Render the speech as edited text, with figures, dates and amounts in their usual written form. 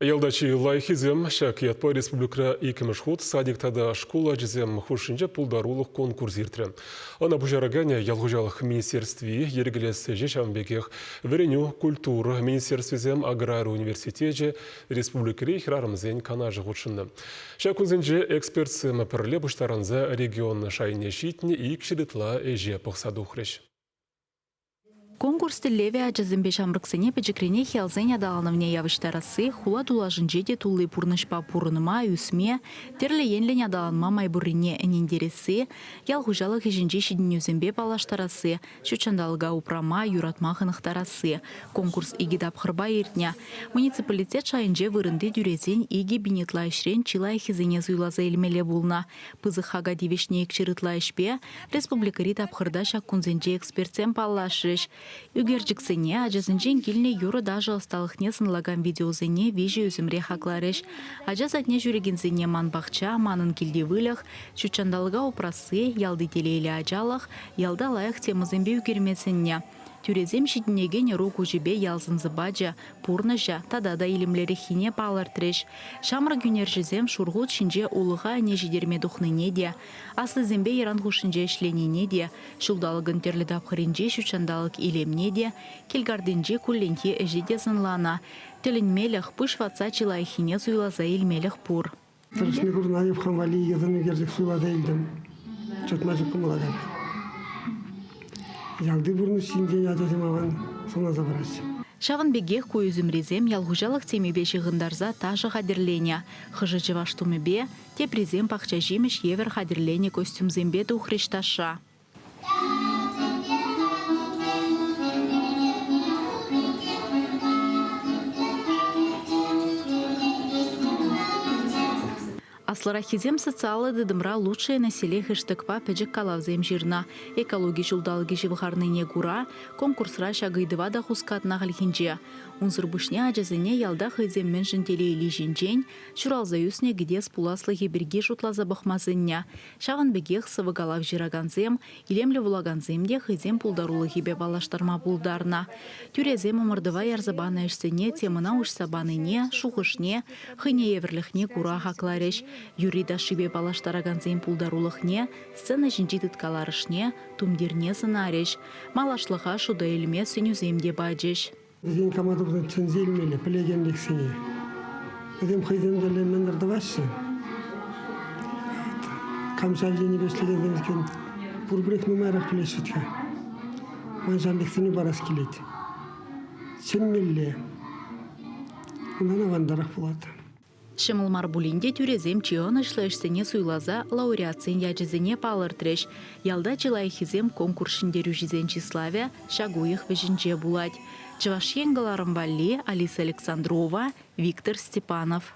Елдачи лайхизем шакият по республика икимешхут садиктада школа жезем хушинже пулдарулық конкурс иртірі. Ана бұжарагане ялғужалық министерстве ергілес жешамбекех вереню культура министерствезем аграр университете республикари храрымзен канажы ғучынны. Шакунзенже экспертсем пірле бұштаранза регион шайне шитне и кширитла эже пықсаду хреш. Конкурс телеве ажазымбе шамрыксыне печекрене хелзеня далановне явыштарасы хула тулажынже де тулы пурнышпа пурыныма үсме терле енленя даланма майбуррине энендересі ялғужалық ежінже шидінюзімбе балаштарасы шучандалыга упрама юратма хынықтарасы. Конкурс иги дапхырба ертня. Муниципалитет шайынже вырынды дүрезен иги бинетла ишрен чилай хизене зуйлаза елмеле булна. Пызыхага дивешне екчерытла ишпе республикари дапхырда шаккунзенже экспертсем паллашыш. Үгерджіксіне ажазынжен келіне юры даже осталықне сынлаган видеозыне вежі өзімре хакларыш. Ажаз атне жүрегензіне манбақча, манын келде вылық, чучандалыға опрасы, ялды телейлі ажалық, ялда лайық темызымбе үгермесіне. Түрезем шидінеген руку жібе ялзынзы баджа, пурныжа, тадада илімлері хине палар треш. Шамыр күнержізем шурғут шинже улыға не жидерме дұхныне де. Аслы зембе ерангу шинже ішленіне де. Шулдалығын терлі дапқырынже шучандалық илемне де. Келгардынже күлленке әжеде зынлана. Тілінмеліх пыш ватса чилай хине суйлаза илмеліх пур. Тұрышны күрнаев хамвали езін үгердік суйлаза илдім. Чотмажық кымылаган. Ялды бурну синден ядазым аван сона забрать. Шаван бегех көйізімрезем ялғужалық темебе шығындарза тажы қадірлене. Хыжы жываштумебе тепрезем пақча жемеш евер қадірлене костюмзембе тухрешташа. Асларахизем социалы дыдымра лучшее населе хэштегпа пэджик калавзем жирна. Экологи жулдалыги живхарныне гура конкурсра шагыйдыва да хускатна халхинже. Унзыр бушне ажазыне ялда хайзем меншін телейлі жинжен, шуралза юсне гидес пуласлыги бірге жутлаза бахмазыння. Шағын бегех сывыгалав жираганзем, илемлі вулаганземде хайзем пулдарулыги бе балаштарма пулдарна. Тюрезем умырдыва ярзабана ішсене, темына ушсабаныне, шухышне, хыне еверліхне гура хаклареш. Юрида шибе балаштараганзем пулдарулыхне, сцена жинжитыт каларышне, тумдерне сынареш. Малашлыға шуда елме сөнюземде баджеш. Бізден команды бұдан цензелмелі, пілегенлік сене. Бізден қайдемдерлі мендірді башы. Камшал жені бешлегензген бұрбірек нумайрақ пілешітке. Манжамбек сені барас келеді. Сенмелі. Ондан авандарақ болады. Шымыл марбулинде түрезем чион ішлешсене суйлаза лауреатсен яджезене палыр треш. Ялда чилайхизем конкурсшіндеру жизен числавя шагуих вежінже булать. Чываш еңгаларым Валли, Алиса Александрова, Виктор Степанов.